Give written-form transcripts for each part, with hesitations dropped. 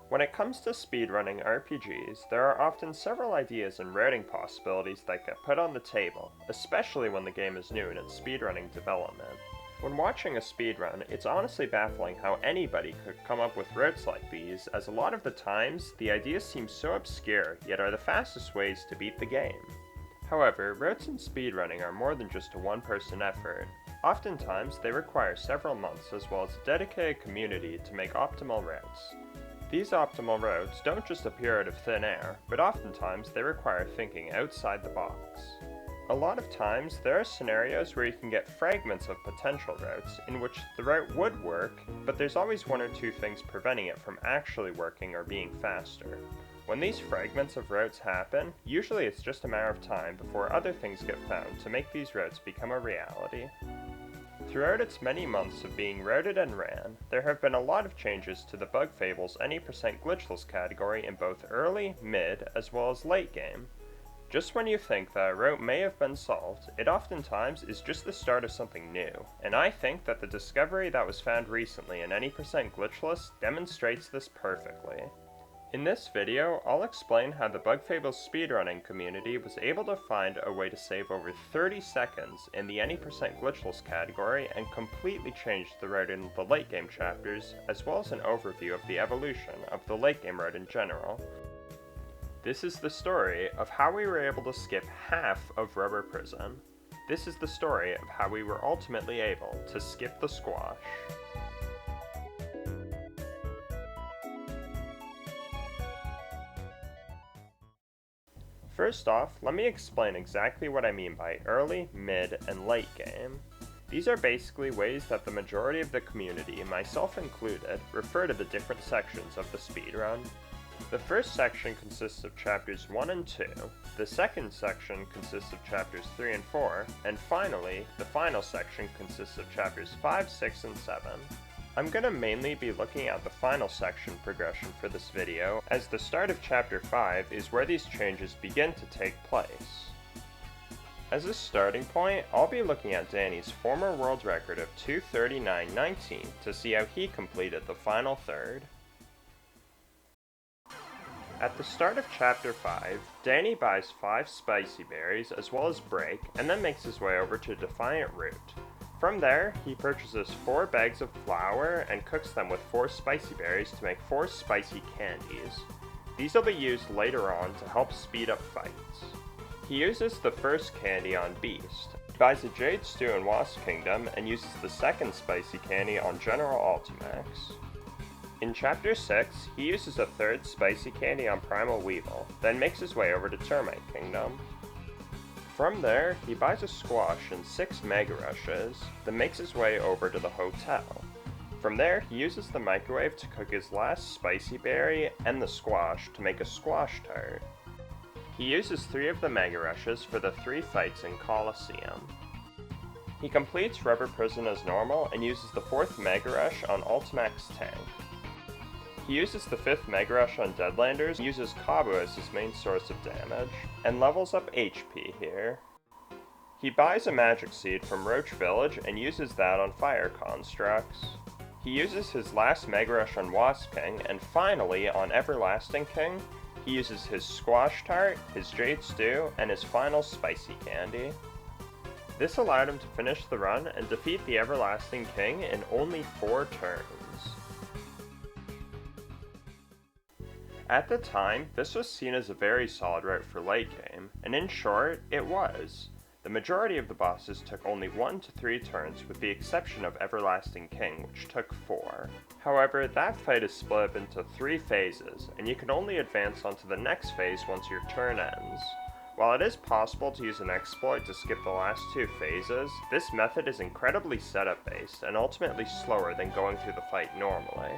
When it comes to speedrunning RPGs, there are often several ideas and routing possibilities that get put on the table, especially when the game is new in its speedrunning development. When watching a speedrun, it's honestly baffling how anybody could come up with routes like these, as a lot of the times, the ideas seem so obscure, yet are the fastest ways to beat the game. However, routes in speedrunning are more than just a one-person effort. Oftentimes, they require several months as well as a dedicated community to make optimal routes. These optimal routes don't just appear out of thin air, but oftentimes they require thinking outside the box. A lot of times, there are scenarios where you can get fragments of potential routes in which the route would work, but there's always one or two things preventing it from actually working or being faster. When these fragments of routes happen, usually it's just a matter of time before other things get found to make these routes become a reality. Throughout its many months of being routed and ran, there have been a lot of changes to the Bug Fable's Any Glitchless category in both early, mid, as well as late game. Just when you think that a route may have been solved, it oftentimes is just the start of something new, and I think that the discovery that was found recently in Any Glitchless demonstrates this perfectly. In this video, I'll explain how the Bug Fable's speedrunning community was able to find a way to save over 30 seconds in the Any Glitchless category and completely change the route in the late game chapters, as well as an overview of the evolution of the late game route in general. This is the story of how we were able to skip half of Rubber Prison. This is the story of how we were ultimately able to skip the squash. First off, let me explain exactly what I mean by early, mid, and late game. These are basically ways that the majority of the community, myself included, refer to the different sections of the speedrun. The first section consists of chapters 1 and 2, the second section consists of chapters 3 and 4, and finally, the final section consists of chapters 5, 6, and 7. I'm going to mainly be looking at the final section progression for this video, as the start of chapter 5 is where these changes begin to take place. As a starting point, I'll be looking at Danny's former world record of 2:39.19 to see how he completed the final third. At the start of chapter 5, Danny buys 5 spicy berries as well as break, and then makes his way over to Defiant Root. From there, he purchases 4 bags of flour and cooks them with 4 spicy berries to make 4 spicy candies. These will be used later on to help speed up fights. He uses the first candy on Beast, buys a Jade Stew in Wasp Kingdom, and uses the second spicy candy on General Ultimax. In Chapter 6, he uses a third spicy candy on Primal Weevil, then makes his way over to Termite Kingdom. From there, he buys a squash and 6 Mega Rushes, then makes his way over to the hotel. From there, he uses the microwave to cook his last spicy berry and the squash to make a squash tart. He uses 3 of the Mega Rushes for the 3 fights in Colosseum. He completes Rubber Prison as normal and uses the 4th Mega Rush on Ultimax Tank. He uses the 5th Mega Rush on Deadlanders, uses Kabu as his main source of damage, and levels up HP here. He buys a Magic Seed from Roach Village and uses that on Fire Constructs. He uses his last Mega Rush on Wasp King, and finally on Everlasting King, he uses his Squash Tart, his Jade Stew, and his final Spicy Candy. This allowed him to finish the run and defeat the Everlasting King in only 4 turns. At the time, this was seen as a very solid route for late game, and in short, it was. The majority of the bosses took only 1 to 3 turns, with the exception of Everlasting King, which took 4. However, that fight is split up into 3 phases, and you can only advance onto the next phase once your turn ends. While it is possible to use an exploit to skip the last 2 phases, this method is incredibly setup-based and ultimately slower than going through the fight normally.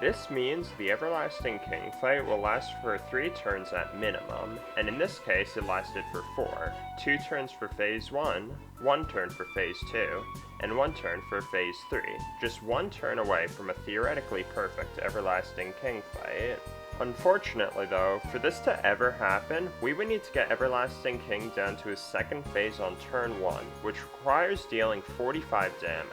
This means the Everlasting King fight will last for 3 turns at minimum, and in this case it lasted for 4, 2 turns for Phase 1, 1 turn for Phase 2, and 1 turn for Phase 3, just 1 turn away from a theoretically perfect Everlasting King fight. Unfortunately though, for this to ever happen, we would need to get Everlasting King down to his second phase on turn 1, which requires dealing 45 damage.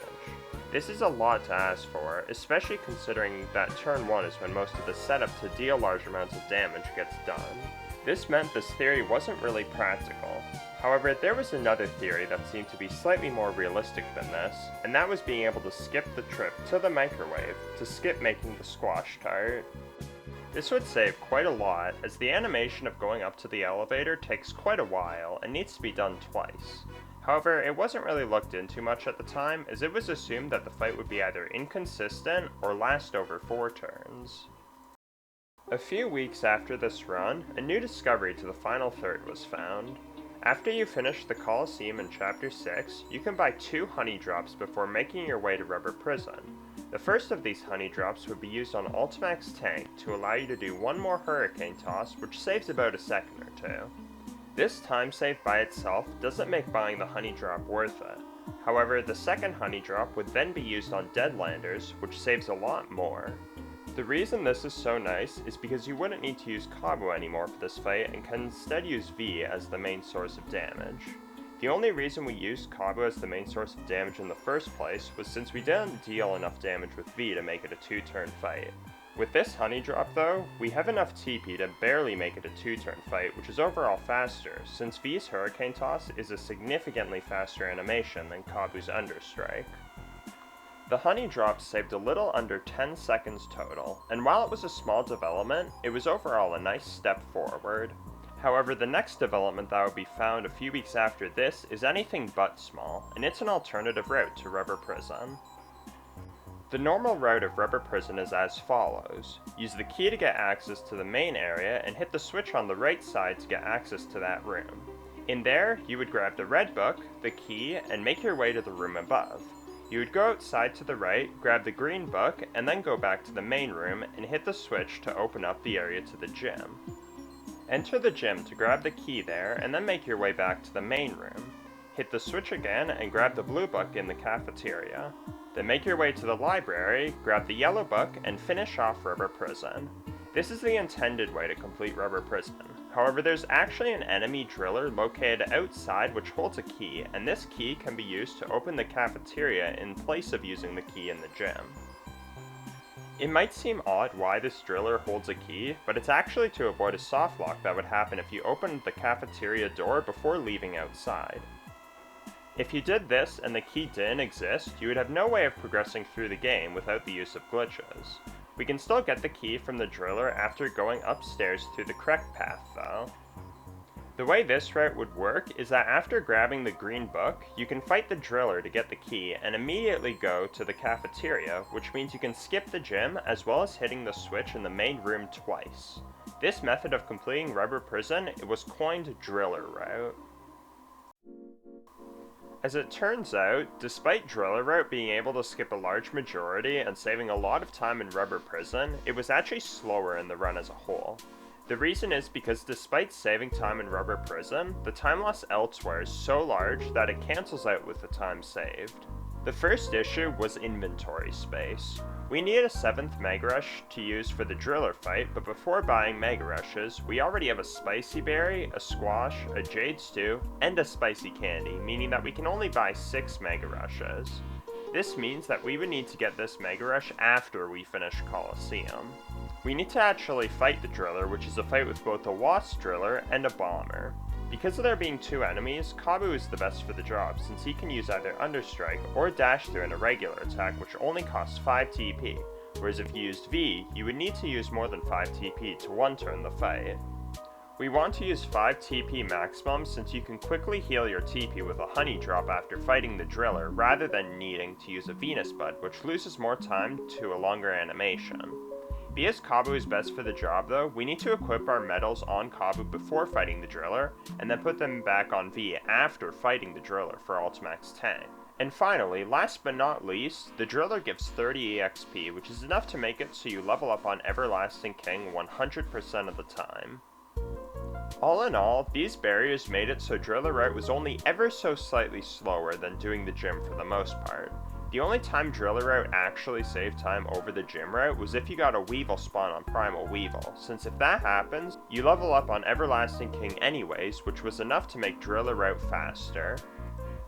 This is a lot to ask for, especially considering that turn 1 is when most of the setup to deal large amounts of damage gets done. This meant this theory wasn't really practical. However, there was another theory that seemed to be slightly more realistic than this, and that was being able to skip the trip to the microwave to skip making the squash tart. This would save quite a lot, as the animation of going up to the elevator takes quite a while and needs to be done twice. However, it wasn't really looked into much at the time, as it was assumed that the fight would be either inconsistent or last over 4 turns. A few weeks after this run, a new discovery to the final third was found. After you finish the Coliseum in Chapter 6, you can buy 2 honey drops before making your way to Rubber Prison. The first of these honey drops would be used on Ultimax tank to allow you to do one more hurricane toss, which saves about a second or 2. This time save by itself doesn't make buying the honey drop worth it. However, the second honey drop would then be used on Deadlanders, which saves a lot more. The reason this is so nice is because you wouldn't need to use Cabo anymore for this fight and can instead use V as the main source of damage. The only reason we used Cabo as the main source of damage in the first place was since we didn't deal enough damage with V to make it a 2-turn fight. With this honey drop though, we have enough TP to barely make it a 2-turn fight, which is overall faster, since V's Hurricane Toss is a significantly faster animation than Kabu's Understrike. The honey drop saved a little under 10 seconds total, and while it was a small development, it was overall a nice step forward. However, the next development that would be found a few weeks after this is anything but small, and it's an alternative route to Rubber Prison. The normal route of Rubber Prison is as follows. Use the key to get access to the main area and hit the switch on the right side to get access to that room. In there, you would grab the red book, the key, and make your way to the room above. You would go outside to the right, grab the green book, and then go back to the main room and hit the switch to open up the area to the gym. Enter the gym to grab the key there, and then make your way back to the main room. Hit the switch again and grab the blue book in the cafeteria. Then make your way to the library, grab the yellow book, and finish off Rubber Prison. This is the intended way to complete Rubber Prison. However, there's actually an enemy driller located outside which holds a key, and this key can be used to open the cafeteria in place of using the key in the gym. It might seem odd why this driller holds a key, but it's actually to avoid a soft lock that would happen if you opened the cafeteria door before leaving outside. If you did this and the key didn't exist, you would have no way of progressing through the game without the use of glitches. We can still get the key from the driller after going upstairs through the correct path though. The way this route would work is that after grabbing the green book, you can fight the driller to get the key and immediately go to the cafeteria, which means you can skip the gym as well as hitting the switch in the main room twice. This method of completing Rubber Prison was coined Driller Route. As it turns out, despite Driller Route being able to skip a large majority and saving a lot of time in Rubber Prison, it was actually slower in the run as a whole. The reason is because despite saving time in Rubber Prison, the time loss elsewhere is so large that it cancels out with the time saved. The first issue was inventory space. We needed a 7th Mega Rush to use for the Driller fight, but before buying Mega Rushes, we already have a Spicy Berry, a Squash, a Jade Stew, and a Spicy Candy, meaning that we can only buy 6 Mega Rushes. This means that we would need to get this Mega Rush after we finish Coliseum. We need to actually fight the Driller, which is a fight with both a Wasp Driller and a Bomber. Because of there being 2 enemies, Kabu is the best for the job, since he can use either Understrike or Dash Through in a regular attack, which only costs 5 TP, whereas if you used V, you would need to use more than 5 TP to 1-turn the fight. We want to use 5 TP maximum since you can quickly heal your TP with a Honey Drop after fighting the Driller, rather than needing to use a Venus Bud, which loses more time to a longer animation. Because Kabu is best for the job though, we need to equip our medals on Kabu before fighting the Driller, and then put them back on V after fighting the Driller for Ultimax tank. And finally, last but not least, the Driller gives 30 EXP, which is enough to make it so you level up on Everlasting King 100% of the time. All in all, these barriers made it so Driller Route was only ever so slightly slower than doing the gym for the most part. The only time Driller Route actually saved time over the gym route was if you got a Weevil spawn on Primal Weevil, since if that happens, you level up on Everlasting King anyways, which was enough to make Driller Route faster.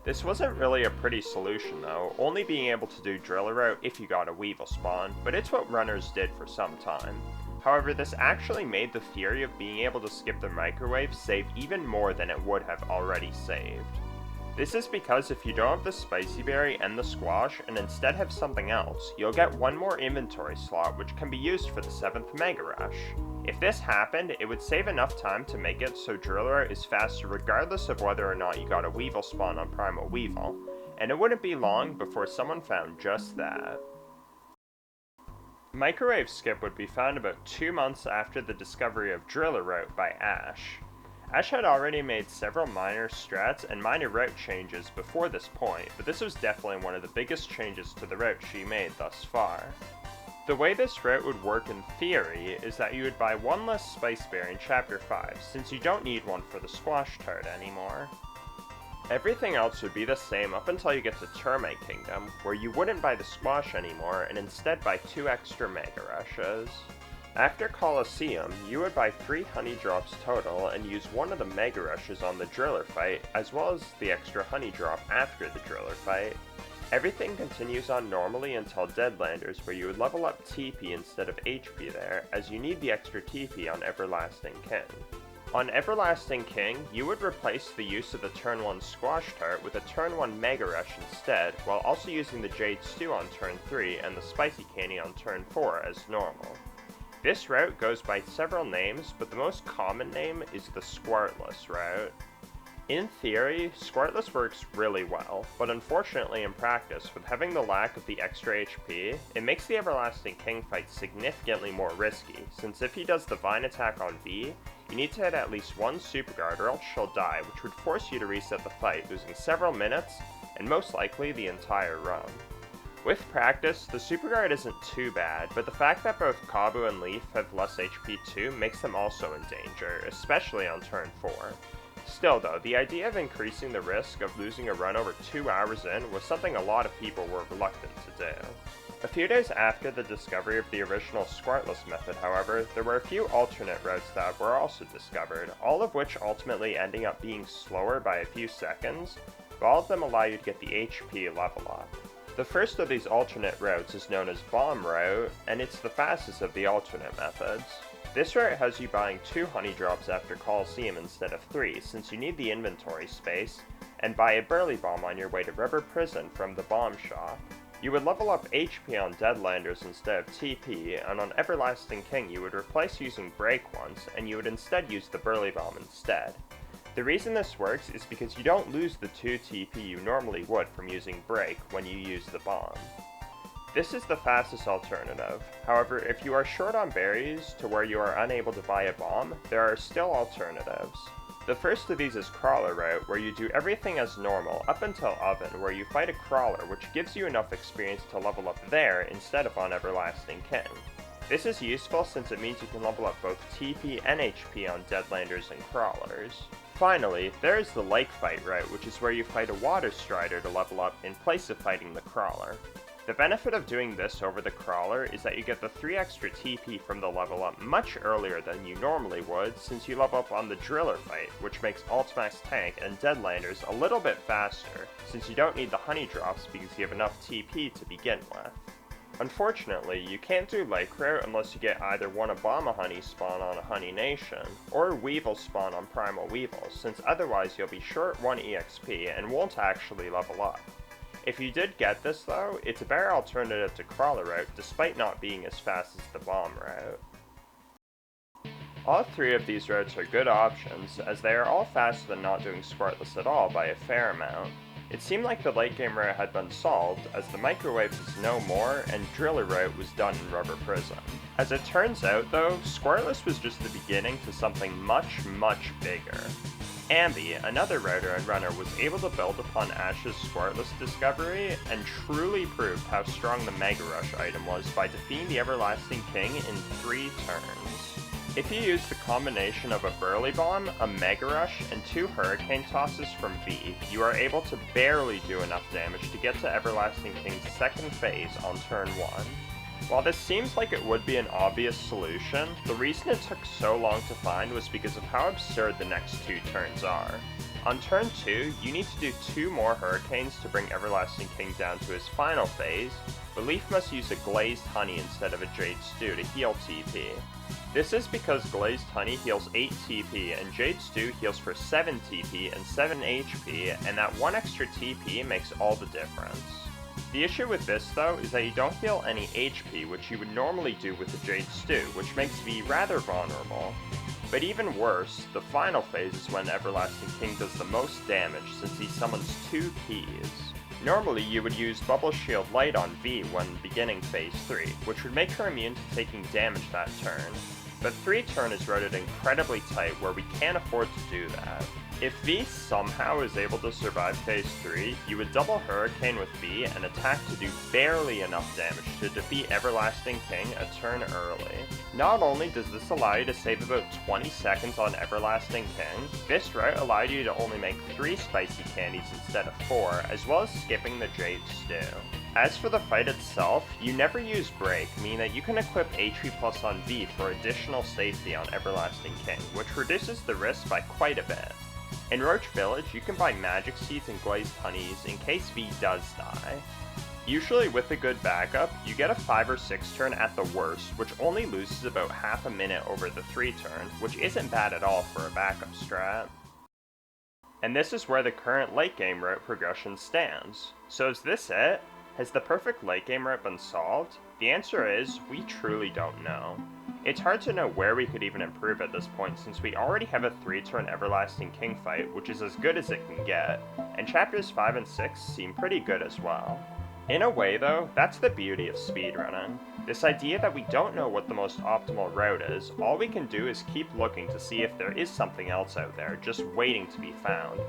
This wasn't really a pretty solution though, only being able to do Driller Route if you got a Weevil spawn, but it's what runners did for some time. However, this actually made the theory of being able to skip the microwave save even more than it would have already saved. This is because if you don't have the Spicy Berry and the Squash and instead have something else, you'll get one more inventory slot which can be used for the 7th Mega Rush. If this happened, it would save enough time to make it so Driller is faster regardless of whether or not you got a Weevil spawn on Primal Weevil, and it wouldn't be long before someone found just that. Microwave Skip would be found about 2 months after the discovery of Driller Route by Ash. Ash had already made several minor strats and minor route changes before this point, but this was definitely one of the biggest changes to the route she made thus far. The way this route would work in theory is that you would buy one less Spice Berry in Chapter 5, since you don't need one for the Squash Tart anymore. Everything else would be the same up until you get to Termite Kingdom, where you wouldn't buy the Squash anymore and instead buy 2 extra Mega Rushes. After Colosseum, you would buy 3 Honey Drops total and use one of the Mega Rushes on the Driller fight, as well as the extra Honey Drop after the Driller fight. Everything continues on normally until Deadlanders, where you would level up TP instead of HP there, as you need the extra TP on Everlasting King. On Everlasting King, you would replace the use of the Turn 1 Squash Tart with a Turn 1 Mega Rush instead, while also using the Jade Stew on Turn 3 and the Spicy Candy on Turn 4 as normal. This route goes by several names, but the most common name is the squartless route. In theory, squartless works really well, but unfortunately in practice, with having the lack of the extra HP, it makes the Everlasting King fight significantly more risky, since if he does the Vine attack on V, you need to hit at least one Super Guard or else she'll die, which would force you to reset the fight, losing several minutes, and most likely the entire run. With practice, the Super Guard isn't too bad, but the fact that both Kabu and Leaf have less HP too makes them also in danger, especially on turn 4. Still though, the idea of increasing the risk of losing a run over 2 hours in was something a lot of people were reluctant to do. A few days after the discovery of the original squartless method, however, there were a few alternate routes that were also discovered, all of which ultimately ending up being slower by a few seconds, but all of them allow you to get the HP level up. The first of these alternate routes is known as Bomb Route, and it's the fastest of the alternate methods. This route has you buying 2 Honey Drops after Colosseum instead of 3, since you need the inventory space, and buy a Burly Bomb on your way to River Prison from the Bomb Shop. You would level up HP on Deadlanders instead of TP, and on Everlasting King you would replace using Break once, and you would instead use the Burly Bomb instead. The reason this works is because you don't lose the 2 TP you normally would from using Break when you use the bomb. This is the fastest alternative. However, if you are short on berries to where you are unable to buy a bomb, there are still alternatives. The first of these is Crawler Route, where you do everything as normal up until Oven, where you fight a Crawler, which gives you enough experience to level up there instead of on Everlasting King. This is useful since it means you can level up both TP and HP on Deadlanders and Crawlers. Finally, there is the Lake Fight route, which is where you fight a Water Strider to level up in place of fighting the Crawler. The benefit of doing this over the Crawler is that you get the 3 extra TP from the level up much earlier than you normally would, since you level up on the Driller fight, which makes Ultimax Tank and Deadlanders a little bit faster, since you don't need the Honey Drops because you have enough TP to begin with. Unfortunately, you can't do Lake Route unless you get either one Obama Honey spawn on a Honey Nation, or Weevil spawn on Primal Weevil, since otherwise you'll be short 1 EXP and won't actually level up. If you did get this though, it's a better alternative to Crawler Route despite not being as fast as the Bomb Route. All 3 of these routes are good options, as they are all faster than not doing squartless at all by a fair amount. It seemed like the late game route had been solved, as the microwave was no more and Driller Route was done in Rubber Prison. As it turns out though, squartless was just the beginning to something much, much bigger. Ambi, another router and runner, was able to build upon Ash's squartless discovery and truly proved how strong the Mega Rush item was by defeating the Everlasting King in 3 turns. If you use the combination of a Burly Bomb, a Mega Rush, and 2 Hurricane Tosses from V, you are able to barely do enough damage to get to Everlasting King's 2nd phase on turn 1. While this seems like it would be an obvious solution, the reason it took so long to find was because of how absurd the next 2 turns are. On turn 2, you need to do 2 more hurricanes to bring Everlasting King down to his final phase, but Leaf must use a Glazed Honey instead of a Jade Stew to heal TP. This is because Glazed Honey heals 8 TP and Jade Stew heals for 7 TP and 7 HP, and that 1 extra TP makes all the difference. The issue with this though is that you don't heal any HP, which you would normally do with the Jade Stew, which makes V rather vulnerable. But even worse, the final phase is when Everlasting King does the most damage since he summons 2 keys. Normally you would use Bubble Shield Light on V when beginning phase 3, which would make her immune to taking damage that turn. But 3 turn is routed incredibly tight where we can't afford to do that. If V somehow is able to survive phase 3, you would double Hurricane with V and attack to do barely enough damage to defeat Everlasting King a turn early. Not only does this allow you to save about 20 seconds on Everlasting King, this route allowed you to only make 3 spicy candies instead of 4, as well as skipping the Jade Stew. As for the fight itself, you never use Break, meaning that you can equip HP Plus on V for additional safety on Everlasting King, which reduces the risk by quite a bit. In Roach Village, you can buy Magic Seeds and Glazed Honeys in case V does die. Usually with a good backup, you get a 5 or 6 turn at the worst, which only loses about half a minute over the 3 turn, which isn't bad at all for a backup strat. And this is where the current late game route progression stands. So is this it? Has the perfect late game route been solved? The answer is, we truly don't know. It's hard to know where we could even improve at this point since we already have a 3-turn Everlasting King fight, which is as good as it can get, and chapters 5 and 6 seem pretty good as well. In a way though, that's the beauty of speedrunning. This idea that we don't know what the most optimal route is, all we can do is keep looking to see if there is something else out there, just waiting to be found.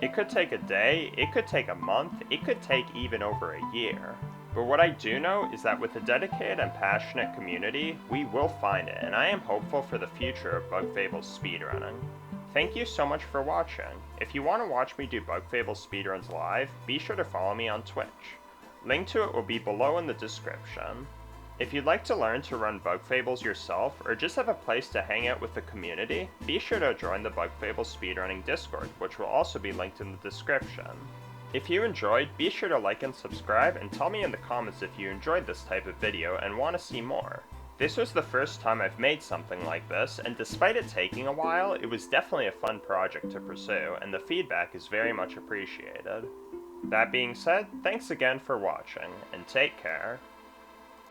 It could take a day, it could take a month, it could take even over a year. But what I do know is that with a dedicated and passionate community, we will find it, and I am hopeful for the future of Bug Fable's speedrunning. Thank you so much for watching. If you want to watch me do Bug Fable speedruns live, be sure to follow me on Twitch. Link to it will be below in the description. If you'd like to learn to run Bug Fables yourself, or just have a place to hang out with the community, be sure to join the Bug Fable speedrunning Discord, which will also be linked in the description. If you enjoyed, be sure to like and subscribe, and tell me in the comments if you enjoyed this type of video and want to see more. This was the first time I've made something like this, and despite it taking a while, it was definitely a fun project to pursue, and the feedback is very much appreciated. That being said, thanks again for watching, and take care.